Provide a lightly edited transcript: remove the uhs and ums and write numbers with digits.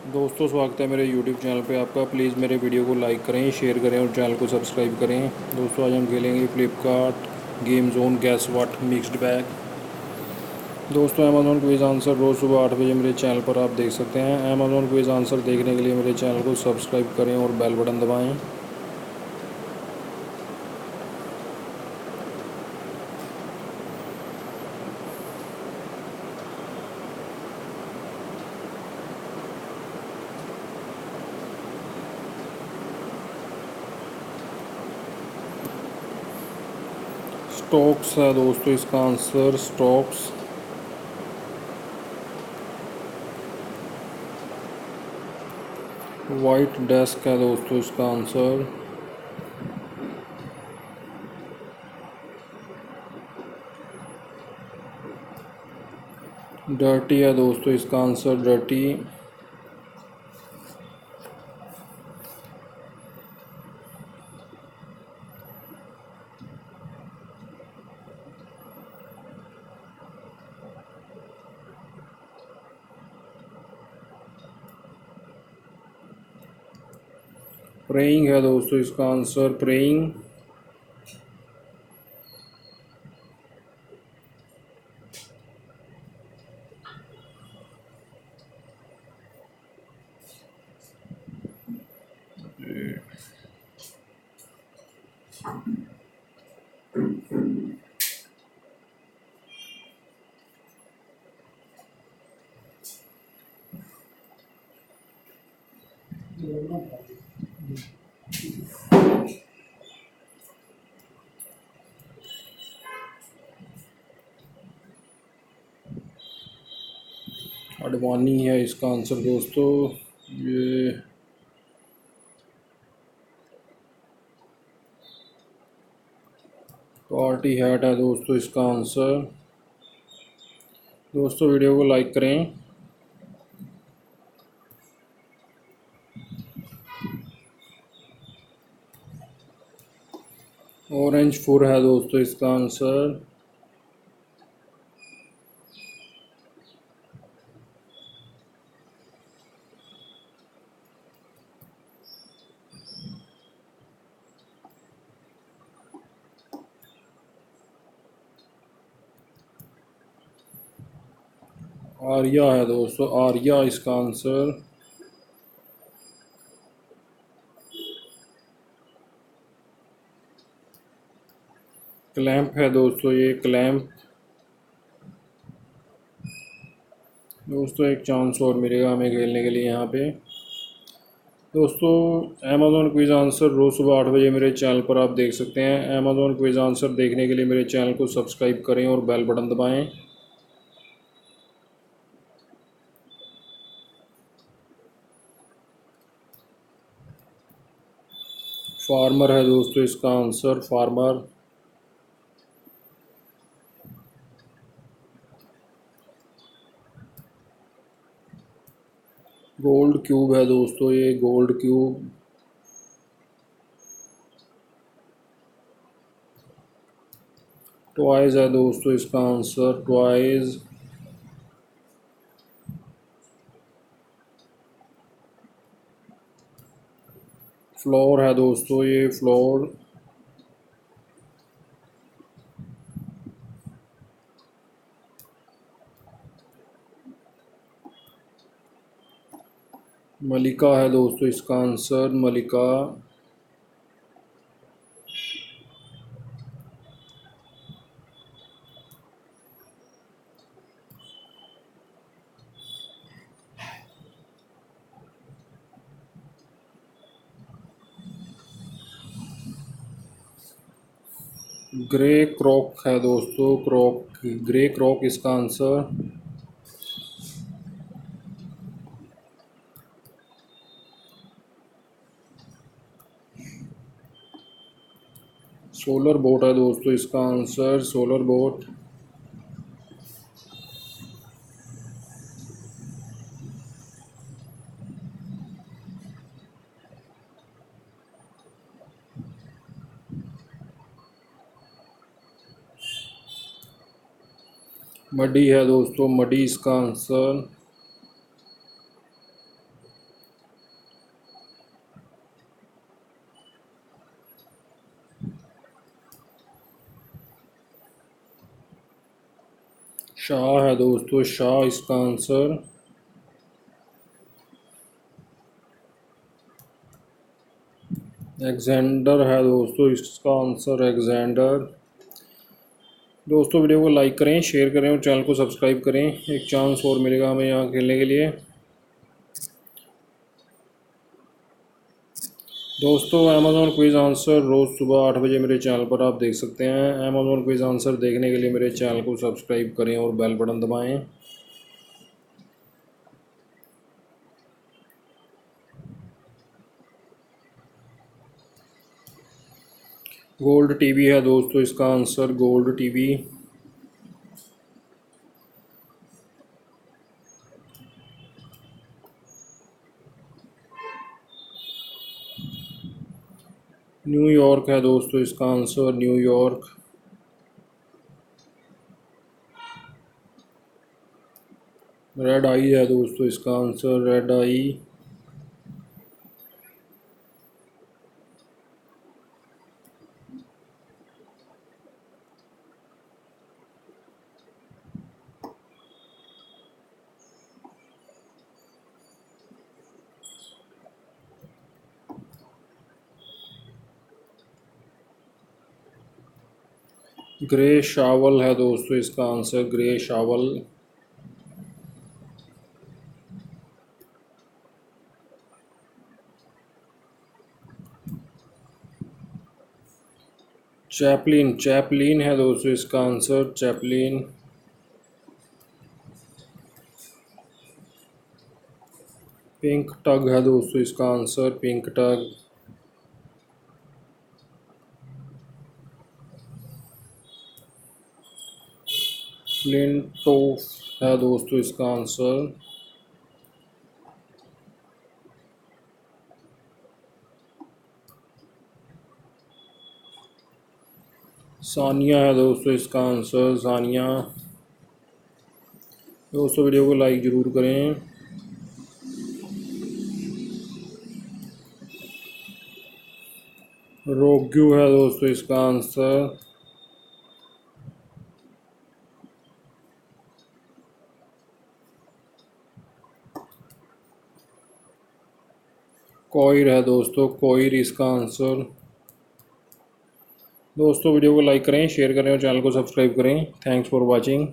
दोस्तों स्वागत है मेरे यूट्यूब चैनल पे आपका। प्लीज़ मेरे वीडियो को लाइक करें, शेयर करें और चैनल को सब्सक्राइब करें। दोस्तों आज हम खेलेंगे फ्लिपकार्ट गेम जोन गैस वाट मिक्स्ड बैग। दोस्तों अमेज़ॉन क्विज़ आंसर रोज़ सुबह 8 बजे मेरे चैनल पर आप देख सकते हैं। अमेज़ॉन क्विज़ आंसर देखने के लिए मेरे चैनल को सब्सक्राइब करें और बेल बटन दबाएँ। स्टॉक्स है दोस्तों इसका आंसर, स्टॉक्स। वाइट डेस्क है दोस्तों इसका आंसर। डर्टी है दोस्तों इसका आंसर, डर्टी। प्रेइंग है दोस्तों इसका आंसर, प्रेइंग। अडवाणी है इसका आंसर दोस्तों। ये पार्टी हैट है दोस्तों इसका आंसर। दोस्तों वीडियो को लाइक करें। ऑरेंज फुर है दोस्तों इसका आंसर। आर्या है दोस्तों, आर्या इसका आंसर। क्लैंप है दोस्तों, ये क्लैंप। दोस्तों एक चांस और मिलेगा हमें खेलने के लिए यहाँ पे। दोस्तों अमेज़ॉन क्विज़ आंसर रोज़ सुबह 8 बजे मेरे चैनल पर आप देख सकते हैं। अमेज़ॉन क्विज़ आंसर देखने के लिए मेरे चैनल को सब्सक्राइब करें और बेल बटन दबाएं। फार्मर है दोस्तों इसका आंसर, फार्मर। गोल्ड क्यूब है दोस्तों, ये गोल्ड क्यूब। टॉयज़ है दोस्तों इसका आंसर, टॉयज़। फ्लोर है दोस्तों, ये फ्लोर। मलिका है दोस्तों इसका आंसर, मलिका। ग्रे क्रॉक है दोस्तों, क्रॉक, ग्रे क्रॉक इसका आंसर। सोलर बोट है दोस्तों इसका आंसर, सोलर बोट। मडी है दोस्तों, मडी इसका आंसर। शाह है दोस्तों, शाह इसका आंसर। एग्जेंडर है दोस्तों, इसका आंसर एग्जेंडर। दोस्तों वीडियो को लाइक करें, शेयर करें और चैनल को सब्सक्राइब करें। एक चांस और मिलेगा हमें यहाँ खेलने के लिए। दोस्तों अमेज़ॉन क्विज़ आंसर रोज़ सुबह 8 बजे मेरे चैनल पर आप देख सकते हैं। अमेज़ॉन क्विज़ आंसर देखने के लिए मेरे चैनल को सब्सक्राइब करें और बेल बटन दबाएं। गोल्ड टीवी है दोस्तों, इसका आंसर गोल्ड टीवी। न्यूयॉर्क है दोस्तों, इसका आंसर न्यूयॉर्क। रेड आई है दोस्तों, इसका आंसर रेड आई। ग्रे शावल है दोस्तों, इसका answer grey shovel. Chaplin, Chaplin है दोस्तों, इसका आंसर चैपलिन। पिंक टग है दोस्तों, इसका आंसर पिंक टग। फ्लिंटोफ है दोस्तों, इसका आंसर। सानिया है दोस्तों, इसका आंसर सानिया। दोस्तों वीडियो को लाइक ज़रूर करें। रोग्यू है दोस्तों, इसका आंसर। कोयर है दोस्तों, कोयर इसका आंसर। दोस्तों वीडियो को लाइक करें, शेयर करें और चैनल को सब्सक्राइब करें। Thanks for watching.